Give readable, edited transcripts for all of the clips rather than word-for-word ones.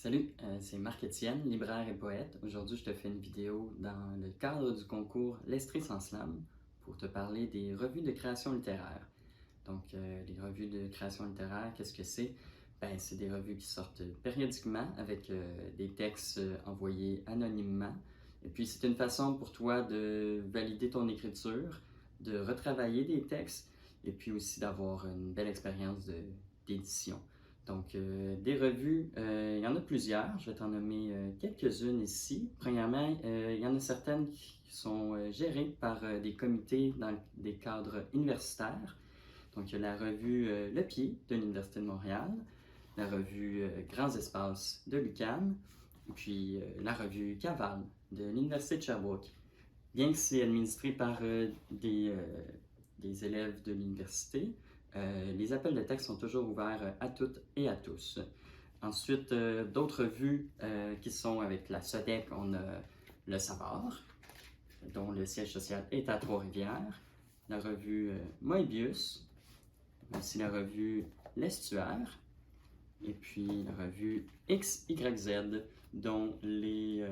Salut, c'est Marc-Étienne, libraire et poète. Aujourd'hui, je te fais une vidéo dans le cadre du concours L'Estrie sans slam pour te parler des revues de création littéraire. Donc, les revues de création littéraire, qu'est-ce que c'est? Ben, c'est des revues qui sortent périodiquement avec des textes envoyés anonymement. Et puis, c'est une façon pour toi de valider ton écriture, de retravailler des textes et puis aussi d'avoir une belle expérience d'édition. Donc, des revues, il y en a plusieurs. Je vais t'en nommer quelques-unes ici. Premièrement, il y en a certaines qui sont gérées par des comités dans des cadres universitaires. Donc, il y a la revue Le Pied de l'Université de Montréal, la revue Grands Espaces de l'UQAM, et puis la revue Cavale de l'Université de Sherbrooke. Bien que c'est administré par des élèves de l'université, les appels de texte sont toujours ouverts à toutes et à tous. Ensuite, d'autres revues qui sont avec la SODEC, on a Le Savoir, dont le siège social est à Trois-Rivières, la revue Moebius, aussi la revue L'Estuaire, et puis la revue XYZ, dont les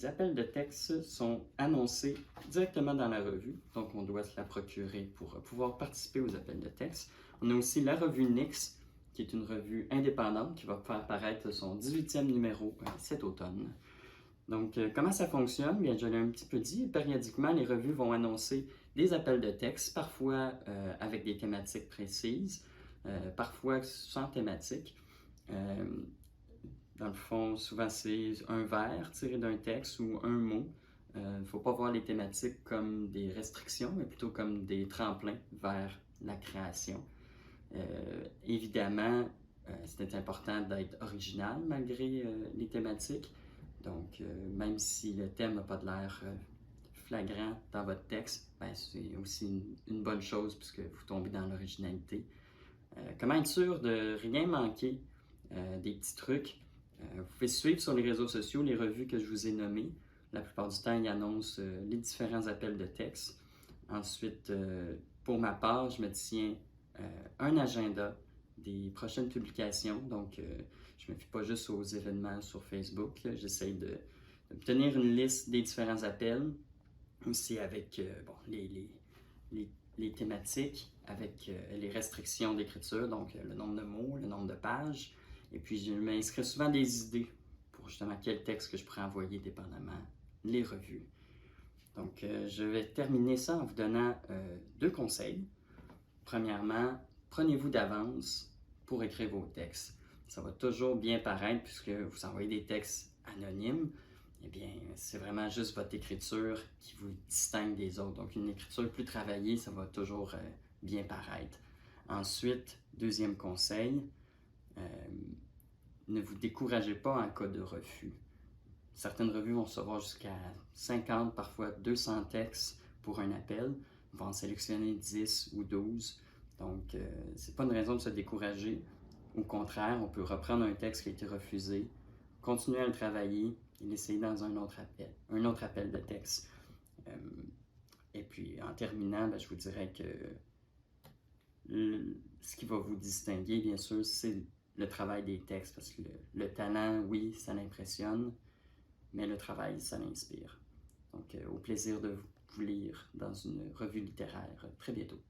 appels de texte sont annoncés directement dans la revue, donc on doit se la procurer pour pouvoir participer aux appels de texte. On a aussi la revue Nix, qui est une revue indépendante qui va faire paraître son 18e numéro cet automne. Donc, comment ça fonctionne? Bien, je l'ai un petit peu dit. Périodiquement, les revues vont annoncer des appels de texte, parfois avec des thématiques précises, parfois sans thématique. Dans le fond, souvent c'est un vers tiré d'un texte ou un mot. Il ne faut pas voir les thématiques comme des restrictions, mais plutôt comme des tremplins vers la création. Évidemment, c'est important d'être original malgré les thématiques. Donc, même si le thème n'a pas de l'air flagrant dans votre texte, ben, c'est aussi une bonne chose puisque vous tombez dans l'originalité. Comment être sûr de rien manquer? Des petits trucs. Vous pouvez suivre sur les réseaux sociaux les revues que je vous ai nommées. La plupart du temps, ils annoncent les différents appels de texte. Ensuite, pour ma part, je me tiens un agenda des prochaines publications. Donc, je ne me fie pas juste aux événements sur Facebook. J'essaie de tenir une liste des différents appels, aussi avec les thématiques, avec les restrictions d'écriture, donc le nombre de mots, le nombre de pages. Et puis, je m'inscris souvent des idées pour justement quel texte que je pourrais envoyer dépendamment les revues. Donc, je vais terminer ça en vous donnant deux conseils. Premièrement, prenez-vous d'avance pour écrire vos textes. Ça va toujours bien paraître puisque vous envoyez des textes anonymes. Eh bien, c'est vraiment juste votre écriture qui vous distingue des autres. Donc, une écriture plus travaillée, ça va toujours bien paraître. Ensuite, deuxième conseil, ne vous découragez pas en cas de refus. Certaines revues vont recevoir jusqu'à 50, parfois 200 textes pour un appel. Ils vont en sélectionner 10 ou 12. Donc, c'est pas une raison de se décourager. Au contraire, on peut reprendre un texte qui a été refusé, continuer à le travailler et l'essayer dans un autre appel de texte. Et puis, en terminant, je vous dirais que ce qui va vous distinguer, bien sûr, c'est le travail des textes, parce que le talent, oui, ça l'impressionne, mais le travail, ça l'inspire. Donc, au plaisir de vous lire dans une revue littéraire très bientôt.